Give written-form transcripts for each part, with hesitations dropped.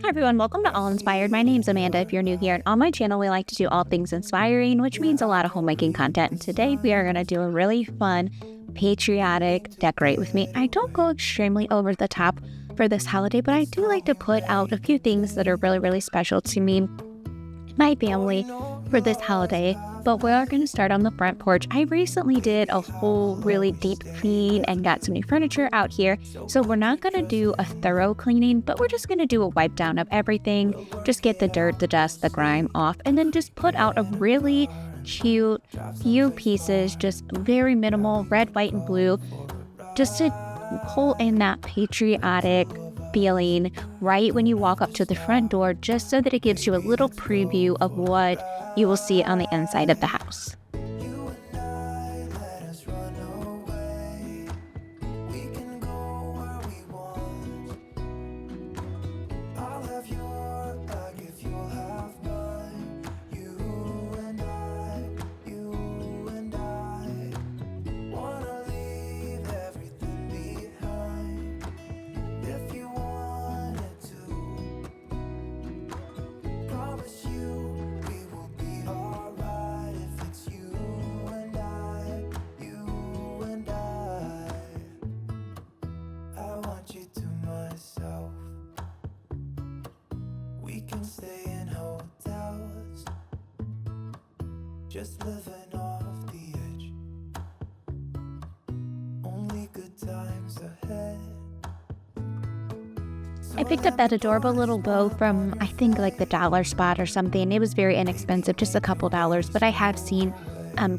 Hi everyone, welcome to All Inspired. My name's Amanda if you're new here, and on my channel we like to do all things inspiring, which means a lot of homemaking content. And today we are going to do a really fun patriotic decorate with me. I don't go extremely over the top for this holiday, but I do like to put out a few things that are really special to me, my family, for this holiday. But we are going to start on the front porch. I recently did a whole really deep clean and got some new furniture out here. So we're not going to do a thorough cleaning, but we're just going to do a wipe down of everything. Just get the dirt, the dust, the grime off, and then just put out a really cute few pieces, just very minimal, red, white, and blue, just to pull in that patriotic feeling right when you walk up to the front door, just so that it gives you a little preview of what you will see on the inside of the house. Stay in hotels, just living off the edge. Only good times ahead. I picked up that adorable little bow from, I think, like the dollar spot or something. It was very inexpensive, just a couple dollars, but I have seen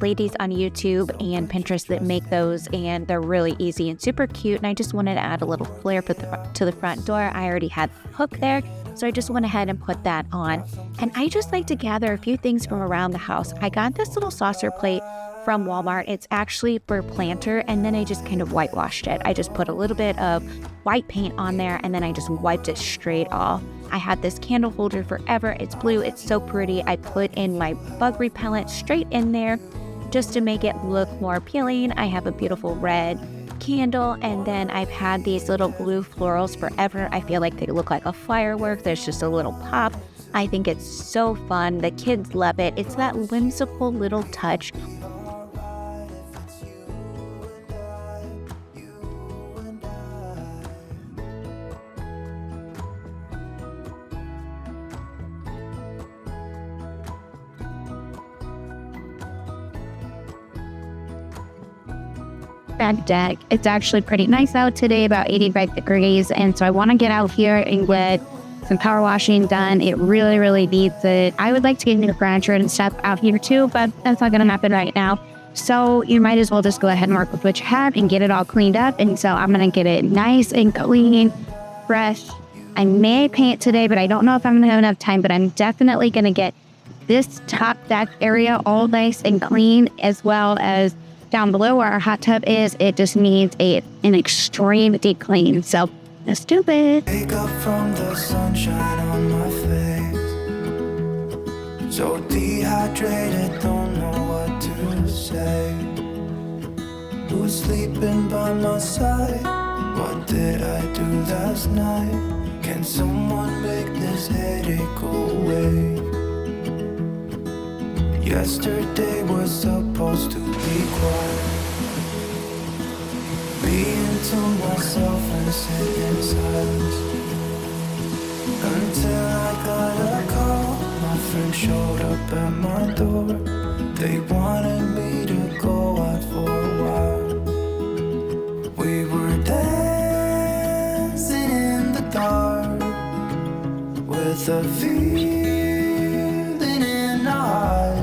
ladies on YouTube and Pinterest that make those, and they're really easy and super cute, and I just wanted to add a little flair to the front door. I already had the hook there, so I just went ahead and put that on. And I just like to gather a few things from around the house. I got this little saucer plate from Walmart. It's actually for planter, and then I just kind of whitewashed it. I just put a little bit of white paint on there, and then I just wiped it straight off. I had this candle holder forever. It's blue. It's so pretty. I put in my bug repellent straight in there just to make it look more appealing. I have a beautiful red candle, and then I've had these little blue florals forever. I feel like they look like a firework. There's just a little pop. I think it's so fun. The kids love it. It's that whimsical little touch. Back deck. It's actually pretty nice out today, about 85 degrees, and so I want to get out here and get some power washing done. It really needs it. I would like to get new furniture and stuff out here too, but that's not going to happen right now. So you might as well just go ahead and work with what you have and get it all cleaned up. And so I'm going to get it nice and clean, fresh. I may paint today, but I don't know if I'm going to have enough time, but I'm definitely going to get this top deck area all nice and clean, as well as down below where our hot tub is. It just needs an extreme deep clean. So let's do it. Wake up from the sunshine on my face, so dehydrated, don't know what to say. Who's sleeping by my side? What did I do last night? Can someone make this headache go away? Yesterday was supposed to be quiet, being to myself and sit in silence, until I got a call. My friend showed up at my door. They wanted me to go out for a while. We were dancing in the dark with a feeling in our eyes.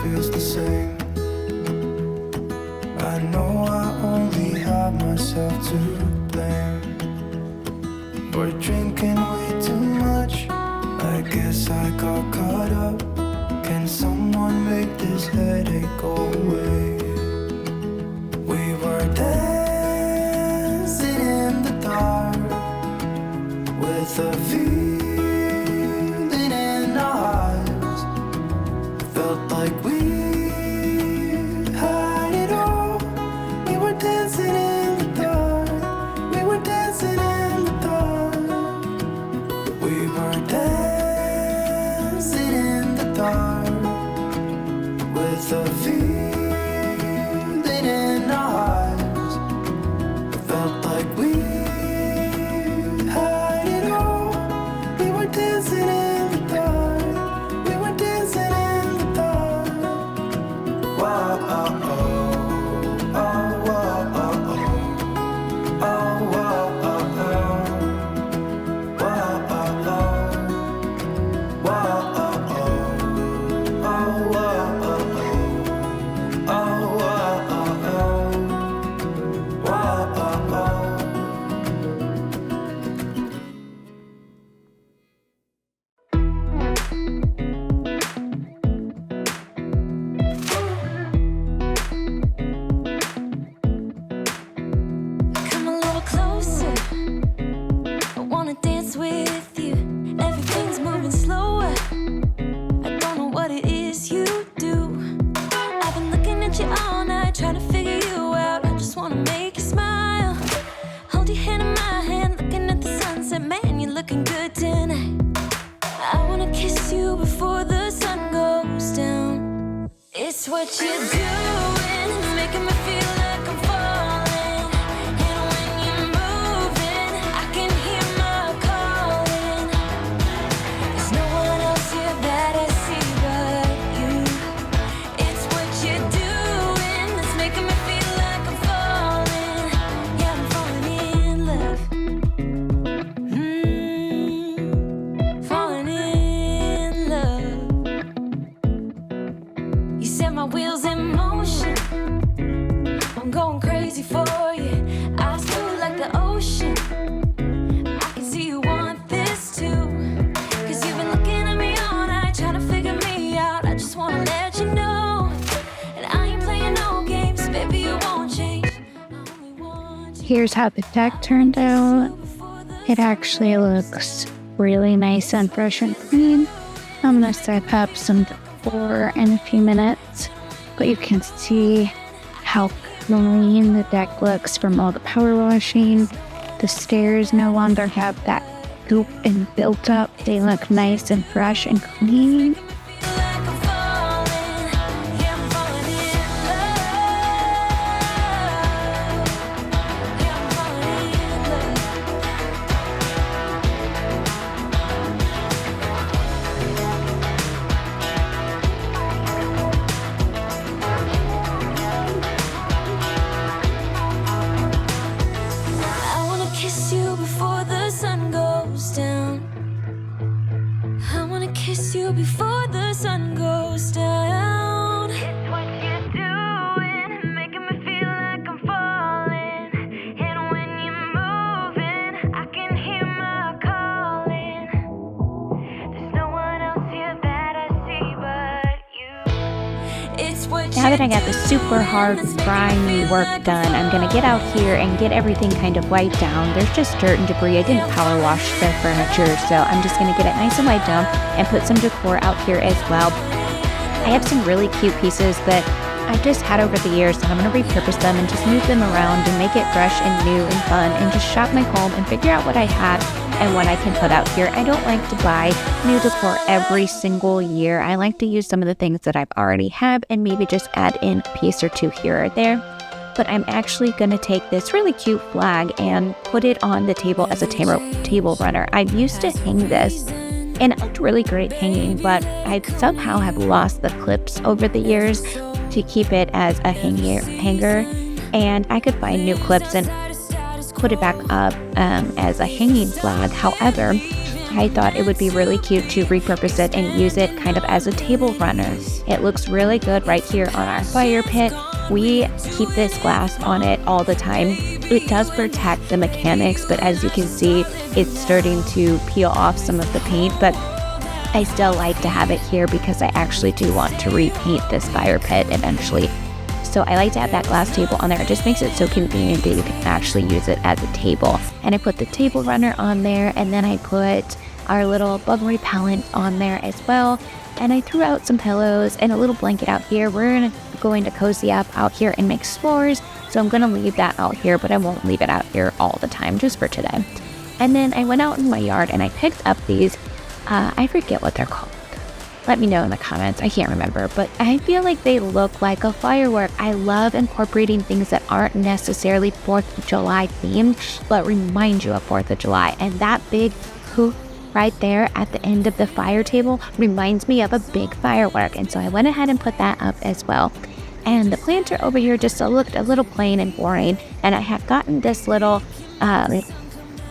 Feels the same. I know I only have We're drinking way too much. I guess I got caught up. Can someone make this headache go away? We were dancing in the dark with a feeling in our eyes. Felt like we had it all. We were dancing in the dark. We were dancing in the dark. We were dancing in the dark with a feeling in our eyes. Felt like we had it all. We were dancing in the dark. We were dancing in the dark. Whoa, oh, oh, oh, whoa, oh, oh, oh, whoa, oh, oh, whoa, oh, oh, whoa, oh, oh, oh, whoa, oh, oh. Come a little closer. I wanna dance with you. Everything's moving slower. I don't know what it is you do. I've been looking at you all night, trying to figure you out. I just wanna make you smile. Hold your hand in my hand, looking at the sunset. Man, you're looking good tonight. I wanna kiss you before the sun goes down. It's what you're doing, it's making me feel like I'm falling. And when you're moving, I can hear my calling. There's no one else here that I see but you. It's what you're doing, it's making me feel like I'm falling. Yeah, I'm falling in love. Falling in love. You set my wheels in motion. I'm going crazy for you. I smooth like the ocean. I can see you want this too. Cause you've been looking at me all night, trying to figure me out. I just wanna let you know. And I ain't playing no games, baby, you won't change. I only want you. Here's how the deck turned out. It actually looks really nice and fresh and clean. I'm gonna set up some decor in a few minutes, but you can see how clean the deck looks from all the power washing. The stairs no longer have that goop and built up. They look nice and fresh and clean. Feel like I'm falling. Yeah, I'm falling in love. Yeah, I'm falling in love. I wanna kiss you before the sun goes down. I wanna kiss you before the sun goes down. It's what you're doing, making me feel like I'm falling. And when you're moving, I can hear my calling. There's no one else here that I see but you. It's what Now that I got the super hard, grimy work done, I'm gonna get out here and get everything kind of wiped down. There's just dirt and debris. I didn't power wash the furniture, so I'm just gonna get it nice and wiped down and put some decor out here as well. I have some really cute pieces that I've just had over the years, and I'm gonna repurpose them and just move them around and make it fresh and new and fun and just shop my home and figure out what I have and what I can put out here. I don't like to buy new decor every single year. I like to use some of the things that I've already have and maybe just add in a piece or two here or there. But I'm actually going to take this really cute flag and put it on the table as a table runner. I used to hang this and it looked really great hanging, but I somehow have lost the clips over the years to keep it as a hanger. And I could find new clips and put it back up as a hanging flag. However, I thought it would be really cute to repurpose it and use it kind of as a table runner. It looks really good right here on our fire pit. We keep this glass on it all the time. It does protect the mechanics, but as you can see, it's starting to peel off some of the paint, but I still like to have it here because I actually do want to repaint this fire pit eventually. So I like to have that glass table on there. It just makes it so convenient that you can actually use it as a table. And I put the table runner on there, and then I put our little bug repellent on there as well. And I threw out some pillows and a little blanket out here. We're going to cozy up out here and make s'mores. So I'm going to leave that out here, but I won't leave it out here all the time, just for today. And then I went out in my yard and I picked up these, I forget what they're called. Let me know in the comments. I can't remember, but I feel like they look like a firework. I love incorporating things that aren't necessarily 4th of July themed, but remind you of 4th of July. And that big hoop right there at the end of the fire table reminds me of a big firework. And so I went ahead and put that up as well. And the planter over here just looked a little plain and boring. And I had gotten this little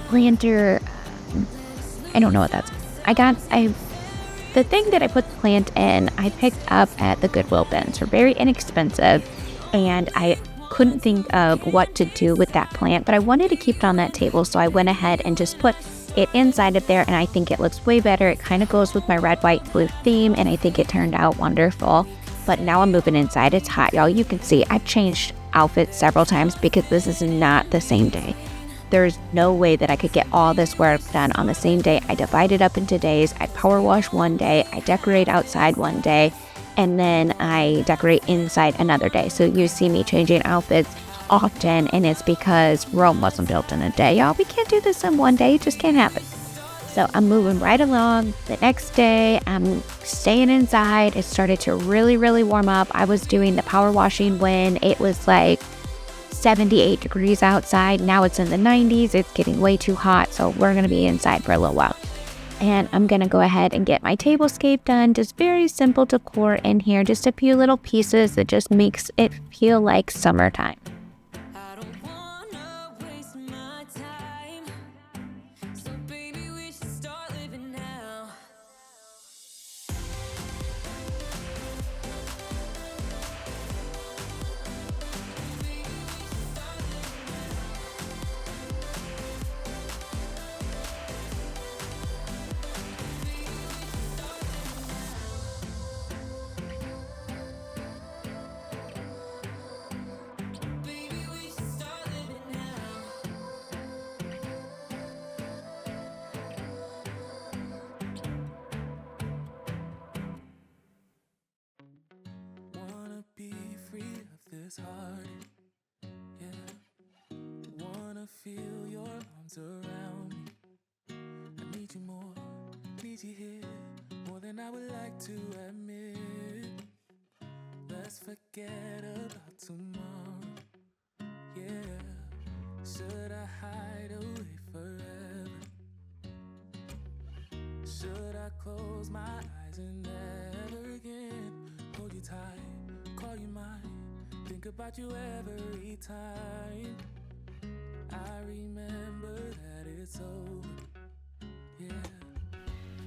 planter, I don't know what that's. The thing that I put the plant in, I picked up at the Goodwill bins. They're very inexpensive, and I couldn't think of what to do with that plant, but I wanted to keep it on that table, so I went ahead and just put it inside of there, and I think it looks way better. It kind of goes with my red, white, blue theme, and I think it turned out wonderful. But now I'm moving inside. It's hot, y'all. You can see I've changed outfits several times because this is not the same day. There's no way that I could get all this work done on the same day. I divide it up into days. I power wash one day, I decorate outside one day, and then I decorate inside another day. So you see me changing outfits often, and it's because Rome wasn't built in a day, y'all. We can't do this in one day. It just can't happen. So I'm moving right along. The next day, I'm staying inside. It started to really, really warm up. I was doing the power washing when it was like 78 degrees outside. Now it's in the 90s. It's getting way too hot, so we're going to be inside for a little while. And I'm going to go ahead and get my tablescape done. Just very simple decor in here. Just a few little pieces that just makes it feel like summertime. I don't wanna waste my time. So baby, we should start living now. Wanna be free of this heart, yeah. Wanna feel your arms around me. I need you more, need you here, more than I would like to admit. Let's forget about tomorrow, yeah. Should I hide away forever? Should I close my eyes and never again hold you tight, call you mine, think about you every time? I remember that it's over, yeah.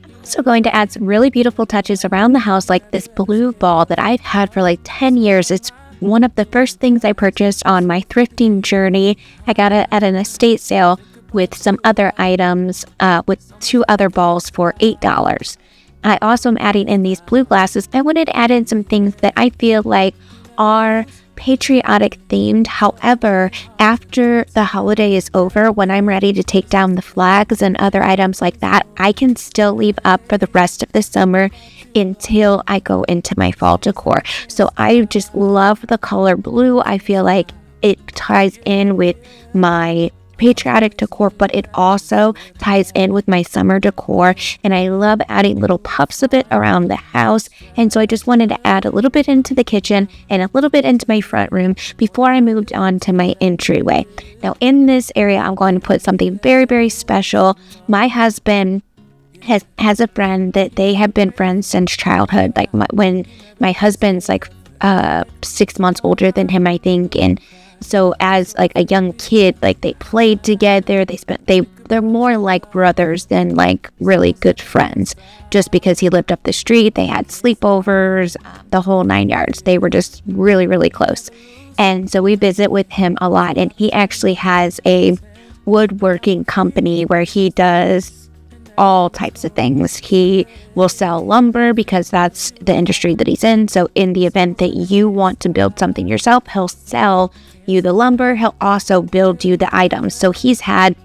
I'm also going to add some really beautiful touches around the house, like this blue ball that I've had for like 10 years. It's one of the first things I purchased on my thrifting journey. I got it at an estate sale with some other items, with 2 other balls for $8. I also am adding in these blue glasses. I wanted to add in some things that I feel like are patriotic themed. However, after the holiday is over, when I'm ready to take down the flags and other items like that, I can still leave up for the rest of the summer until I go into my fall decor. So I just love the color blue. I feel like it ties in with my patriotic decor, but it also ties in with my summer decor, and I love adding little puffs of it around the house. And so I just wanted to add a little bit into the kitchen and a little bit into my front room before I moved on to my entryway. Now in this area, I'm going to put something very, very special. My husband has a friend that they have been friends since childhood. Like when my husband's like 6 months older than him, I think, and So as like a young kid, like they played together, they're more like brothers than like really good friends. Just because he lived up the street, they had sleepovers, the whole 9 yards. They were just really, really close. And so we visit with him a lot, and he actually has a woodworking company where he does all types of things. He will sell lumber because that's the industry that he's in. So in the event that you want to build something yourself, he'll sell you the lumber. He'll also build you the items. So he's had,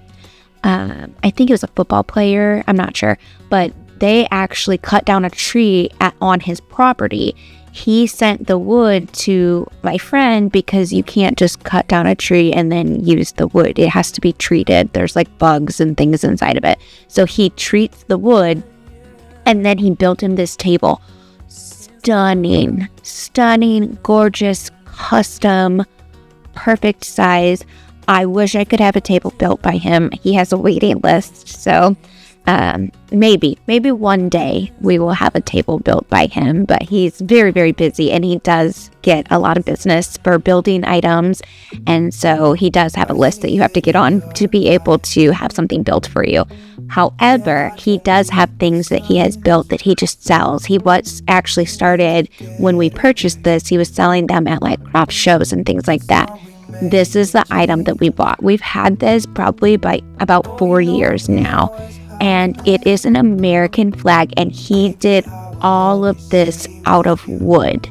I think he was a football player, I'm not sure, but they actually cut down a tree on his property. He sent the wood to my friend because you can't just cut down a tree and then use the wood. It has to be treated. There's like bugs and things inside of it. So he treats the wood, and then he built him this table. Stunning, gorgeous, custom, perfect size. I wish I could have a table built by him. He has a waiting list, so maybe one day we will have a table built by him, but he's very, very busy, and he does get a lot of business for building items, and so he does have a list that you have to get on to be able to have something built for you. However, he does have things that he has built that he just sells. He was actually started when we purchased this, he was selling them at like craft shows and things like that. This is the item that we bought. We've had this probably by about 4 years now, and it is an American flag, and he did all of this out of wood,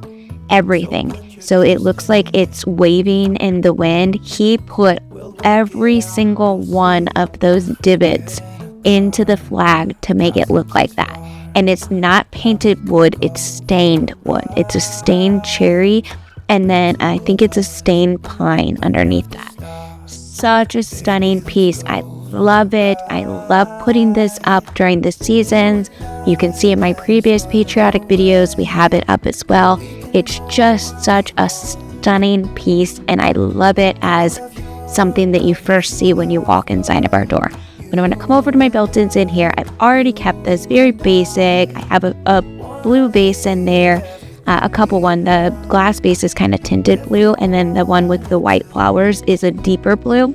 everything. So it looks like it's waving in the wind. He put every single one of those divots into the flag to make it look like that. And it's not painted wood, it's stained wood. It's a stained cherry, and then I think it's a stained pine underneath that. Such a stunning piece. I love it. I love putting this up during the seasons. You can see in my previous Patriotic videos, we have it up as well. It's just such a stunning piece, and I love it as something that you first see when you walk inside of our door. But I'm going to come over to my built-ins in here. I've already kept this very basic. I have a blue base in there. A couple one. The glass base is kind of tinted blue, and then the one with the white flowers is a deeper blue.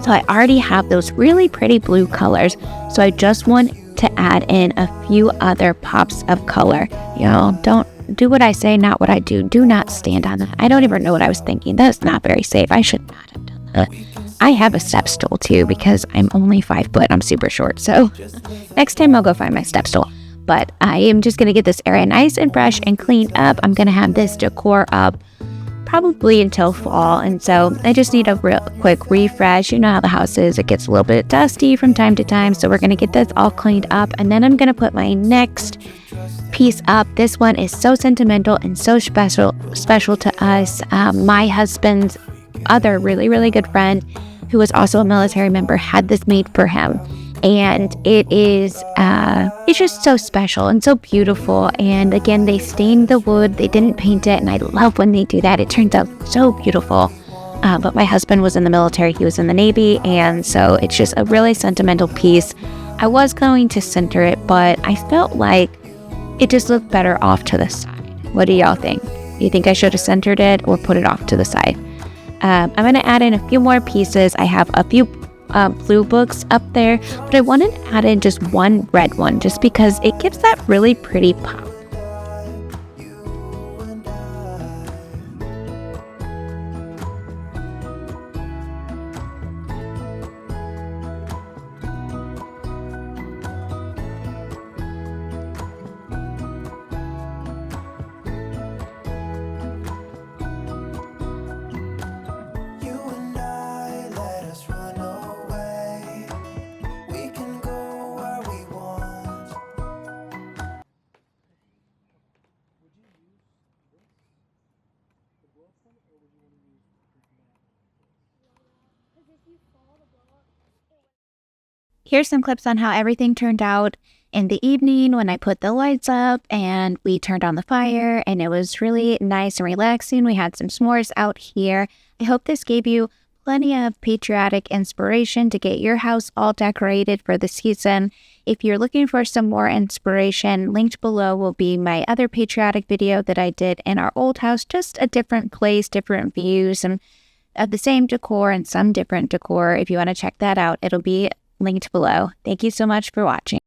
So I already have those really pretty blue colors. So I just want to add in a few other pops of color. You know, don't do what I say, not what I do. Do not stand on that. I don't even know what I was thinking. That's not very safe. I should not have done that. I have a step stool too because I'm only 5 foot. I'm super short. So next time I'll go find my step stool. But I am just going to get this area nice and fresh and cleaned up. I'm going to have this decor up probably until fall. And so I just need a real quick refresh. You know how the house is. It gets a little bit dusty from time to time. So we're going to get this all cleaned up. And then I'm going to put my next piece up. This one is so sentimental and so special to us. My husband's other really, really good friend, who was also a military member, had this made for him. And it is, it's just so special and so beautiful. And again, they stained the wood, they didn't paint it. And I love when they do that. It turns out so beautiful. But my husband was in the military, he was in the Navy. And so it's just a really sentimental piece. I was going to center it, but I felt like it just looked better off to the side. What do y'all think? You think I should have centered it or put it off to the side? I'm going to add in a few more pieces. I have a few blue books up there, but I wanted to add in just one red one just because it gives that really pretty pop. Here's some clips on how everything turned out in the evening when I put the lights up and we turned on the fire, and it was really nice and relaxing. We had some s'mores out here. I hope this gave you plenty of patriotic inspiration to get your house all decorated for the season. If you're looking for some more inspiration, linked below will be my other patriotic video that I did in our old house, just a different place, different views, and of the same decor and some different decor. If you want to check that out, it'll be linked below. Thank you so much for watching.